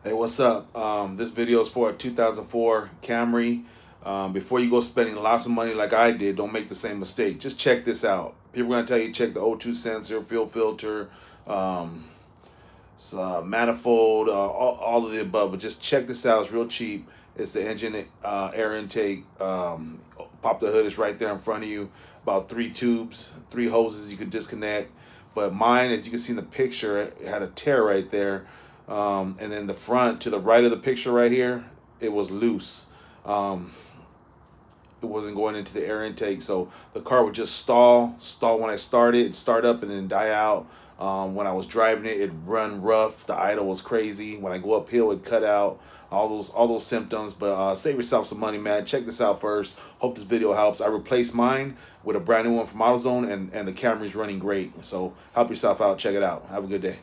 Hey, what's up? This video is for a 2004 Camry. Before you go spending lots of money like I did, don't make the same mistake. Just check this out. People are going to tell you check the O2 sensor, fuel filter, um, manifold, all of the above. But just check this out. It's real cheap. It's the engine air intake. Pop the hood. It's right there in front of you. About three tubes, three hoses you could disconnect. But mine, as you can see in the picture, it had a tear right there. And then the front to the right of the picture right here, it was loose. It wasn't going into the air intake, so the car would just stall when I started, start up and then die out. When I was driving it, it run rough. The idle was crazy. When I go uphill, it cut out. All those symptoms. But save yourself some money, man. Check this out first. Hope this video helps. I replaced mine with a brand new one from AutoZone, and the Camry's running great. So help yourself out. Check it out. Have a good day.